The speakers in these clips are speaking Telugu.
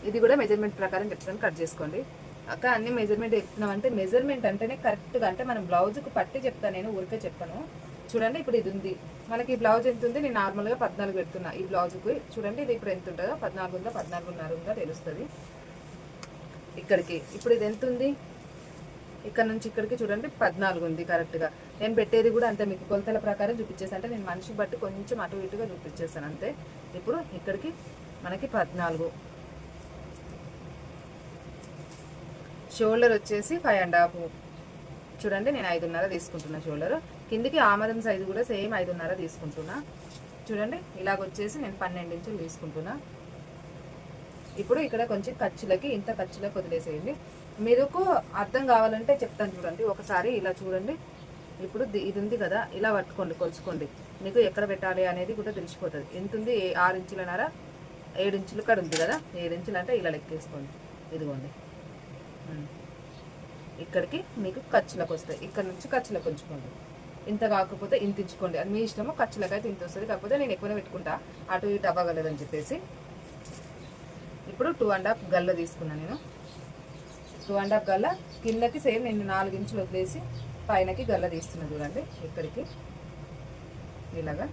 ఇది కూడా మెజర్మెంట్ ప్రకారం చెప్తాను, కట్ చేసుకోండి. అక్క అన్ని మెజర్మెంట్ చెప్తున్నామంటే మెజర్మెంట్ అంటేనే కరెక్ట్గా, అంటే మనం బ్లౌజ్కి పట్టి చెప్తాను, నేను ఊరికే చెప్పాను. చూడండి ఇప్పుడు ఇది ఉంది మనకి, ఈ బ్లౌజ్ ఎంత ఉంది, నేను నార్మల్గా 14 పెడుతున్నా ఈ బ్లౌజ్కి. చూడండి ఇది ఇప్పుడు ఎంత ఉంటుందో, 14 ఉందా 14.5 ఉందా తెలుస్తుంది ఇక్కడికి. ఇప్పుడు ఇది ఎంత ఉంది, ఇక్కడ నుంచి ఇక్కడికి చూడండి 14 ఉంది కరెక్ట్గా. నేను పెట్టేది కూడా అంతే, మీకు కొలతల ప్రకారం చూపించేస్తాను, అంటే నేను మనిషి బట్టి కొంచెం అటు ఇటుగా చూపించేస్తాను అంతే. ఇప్పుడు ఇక్కడికి మనకి 14. షోల్డర్ వచ్చేసి 5.5. చూడండి నేను 5.5 తీసుకుంటున్నా షోల్డర్. కిందికి ఆమదం సైజు కూడా సేమ్ 5.5 తీసుకుంటున్నా. చూడండి ఇలాగొచ్చేసి నేను 12 ఇంచులు తీసుకుంటున్నా. ఇప్పుడు ఇక్కడ కొంచెం ఖర్చులకి, ఇంత ఖర్చులకు వదిలేసేయండి. మీకు అర్థం కావాలంటే చెప్తాను చూడండి ఒకసారి, ఇలా చూడండి. ఇప్పుడు ఇది ఉంది కదా, ఇలా పట్టుకోండి, కొలుచుకోండి, మీకు ఎక్కడ పెట్టాలి అనేది కూడా తెలిసిపోతుంది. ఎంత ఉంది, 6 ఇంచులన్నర, 7 ఇంచులు ఇక్కడ ఉంది కదా, 7 ఇంచులు అంటే ఇలా లెక్కేసుకోండి. ఇదిగోండి ఇక్కడికి మీకు ఖర్చులకు వస్తాయి, ఇక్కడ నుంచి ఖర్చులకు ఉంచుకోండి. ఇంత కాకపోతే ఇంత ఇచ్చుకోండి, అది మీ ఇష్టము. ఖర్చులకు అయితే ఇంత వస్తుంది, కాకపోతే నేను ఎక్కువనే పెట్టుకుంటా, అటు ఇటు అవ్వగలదని చెప్పేసి. ఇప్పుడు 2.5 గల్ల తీసుకున్నాను నేను. 2.5 గల్ల కిందకి సేమ్ నేను 4 ఇంచులు వదిలేసి పైనకి గల్ల తీస్తున్నా. చూడండి ఇక్కడికి ఇలాగా.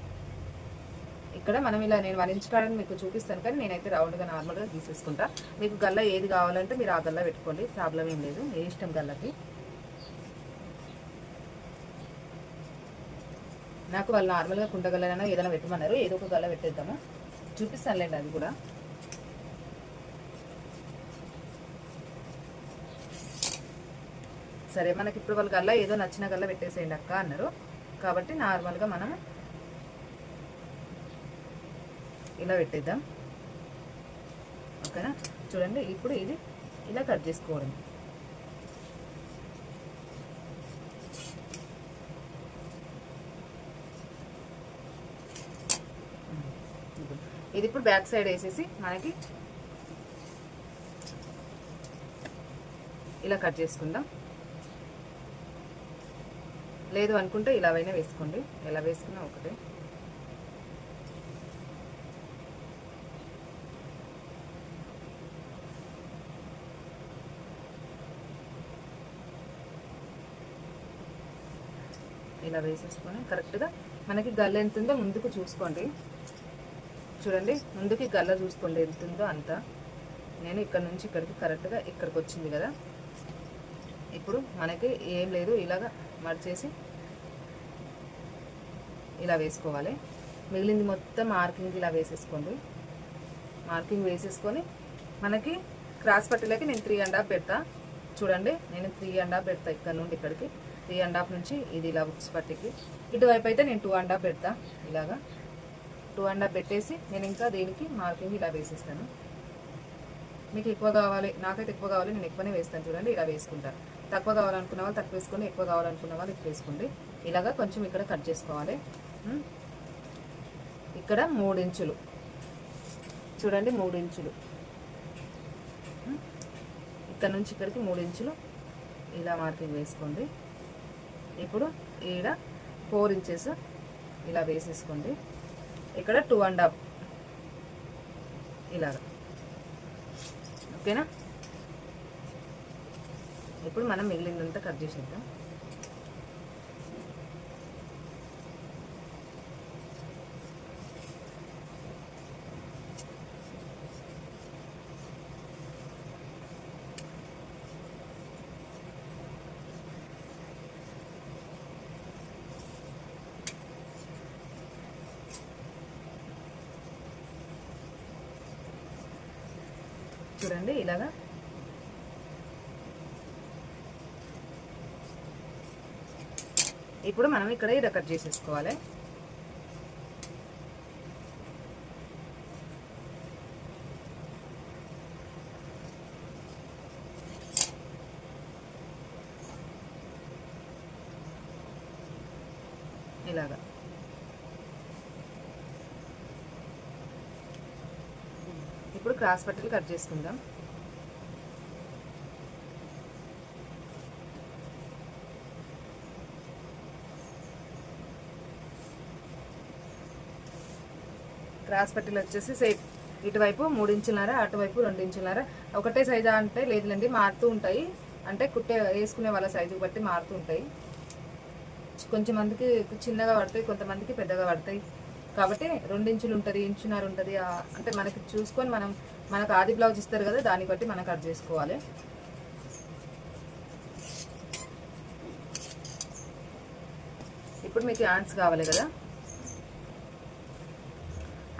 ఇక్కడ మనం ఇలా నేను 1 ఇంచ్ కాడని మీకు చూపిస్తాను, కానీ నేనైతే రౌండ్గా నార్మల్గా తీసేసుకుంటా. మీకు గల్ల ఏది కావాలంటే మీరు ఆ గల్ల పెట్టుకోండి, ప్రాబ్లం ఏం లేదు, ఏ ఇష్టం గల్లకి. నాకు వాళ్ళు నార్మల్గా కుండగల్లైనా ఏదైనా పెట్టమన్నారు, ఏదో ఒక గల్ల పెట్టేద్దాము, చూపిస్తానులేండి అది కూడా. సరే మనకి ఇప్పుడు వాళ్ళు గల్ల ఏదో నచ్చిన గల్ల పెట్టేసేయండి అక్క అన్నారు, కాబట్టి నార్మల్గా మనం ఇలా పెట్టేద్దాం. ఓకేనా. చూడండి ఇప్పుడు ఇది ఇలా కట్ చేసుకోవడం. ఇది ఇప్పుడు బ్యాక్ సైడ్ వేసేసి మనకి ఇలా కట్ చేసుకుందాం. లేదు అనుకుంటే ఇలావైనా వేసుకోండి, ఎలా వేసుకున్నా ఒకటే. ఇలా వేసేసుకొని కరెక్ట్గా మనకి గల్ల ఎంత ఉందో ముందుకు చూసుకోండి. చూడండి ముందుకి గల్ల చూసుకోండి ఎంత ఉందో అంత. నేను ఇక్కడ నుంచి ఇక్కడికి కరెక్ట్గా ఇక్కడికి వచ్చింది కదా. ఇప్పుడు మనకి ఏం లేదు, ఇలాగా మడిచేసి ఇలా వేసుకోవాలి. మిగిలింది మొత్తం మార్కింగ్ ఇలా వేసేసుకోండి. మార్కింగ్ వేసేసుకొని మనకి క్రాస్ పట్టీలకి నేను 3.5 పెడతా. చూడండి నేను 3.5 పెడతా, ఇక్కడ నుండి ఇక్కడికి 3.5 నుంచి ఇది ఇలా బుక్స్ పట్టికి. ఇటువైపు అయితే నేను 2.5 పెడతా. ఇలాగా 2.5 పెట్టేసి నేను ఇంకా దీనికి మార్కింగ్ ఇలా వేసేస్తాను. మీకు ఎక్కువ కావాలి, నాకైతే ఎక్కువ కావాలి, నేను ఎక్కువనే వేస్తాను. చూడండి ఇలా వేసుకుంటాను. తక్కువ కావాలనుకున్న వాళ్ళు తక్కువ వేసుకోండి, ఎక్కువ కావాలనుకున్న వాళ్ళు ఎక్కువ వేసుకోండి. ఇలాగా కొంచెం ఇక్కడ కట్ చేసుకోవాలి. ఇక్కడ 3 ఇంచులు చూడండి, 3 ఇంచులు ఇక్కడ నుంచి ఇక్కడికి 3 ఇంచులు ఇలా మార్కింగ్ వేసుకోండి. ఇప్పుడు ఈడ 4 ఇంచెస్ ఇలా వేసేసుకోండి. ఇక్కడ 2.5 ఇలాగా. ఓకేనా. ఇప్పుడు మనం మిగిలిందంతా కట్ చేసేద్దాం. చూడండి ఇలాగా. ఇప్పుడు మనం ఇక్కడ ఇలా కట్ చేసేసుకోవాలి. ఇలాగా. ఇప్పుడు క్రాస్ పట్టీలు కట్ చేసుకుందాం. క్రాస్ పట్టీలు వచ్చేసి సేమ్ ఇటువైపు 3 ఇంచులన్నర, అటువైపు 2 ఇంచులన్నర. ఒకటే సైజా అంటే లేదులేండి, మారుతూ ఉంటాయి. అంటే కుట్టే వేసుకునే వాళ్ళ సైజు బట్టి మారుతూ ఉంటాయి. కొంచెంమందికి చిన్నగా పడతాయి, కొంతమందికి పెద్దగా పడతాయి. కాబట్టి 2 ఇంచులు ఉంటుంది, ఇంచున్నర ఉంటుంది. అంటే మనకి చూసుకొని మనకు ఆది బ్లౌజ్ ఇస్తారు కదా, దాన్ని బట్టి మనం కట్ చేసుకోవాలి. ఇప్పుడు మీకు హ్యాండ్స్ కావాలి కదా,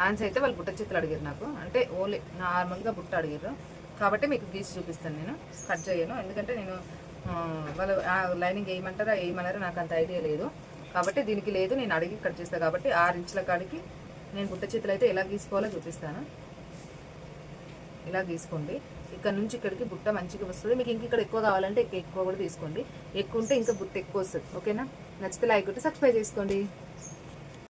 హ్యాండ్స్ అయితే వాళ్ళు బుట్ట చేతులు అడిగారు నాకు, అంటే ఓన్లీ నార్మల్గా బుట్ట అడిగారు. కాబట్టి మీకు గీసి చూపిస్తాను, నేను కట్ చేయను. ఎందుకంటే నేను వాళ్ళు లైనింగ్ వేయమంటారా వేయమన్నారా నాకు అంత ఐడియా లేదు. కాబట్టి దీనికి లేదు, నేను అడిగి కట్ చేస్తాను. కాబట్టి 6 ఇంచుల కాడికి నేను బుట్ట చేతులు అయితే ఎలా గీసుకోవాలో చూపిస్తాను. ఇలా గీసుకోండి. ఇక్కడ నుంచి ఇక్కడికి బుట్ట మంచిగా వస్తుంది. మీకు ఇంక ఇక్కడ ఎక్కువ కావాలంటే ఎక్కువ కూడా తీసుకోండి. ఎక్కువ ఉంటే ఇంకా బుట్ట ఎక్కువ వస్తుంది. ఓకేనా? నచ్చితే లైక్ కొట్టి సబ్స్క్రైబ్ చేసుకోండి.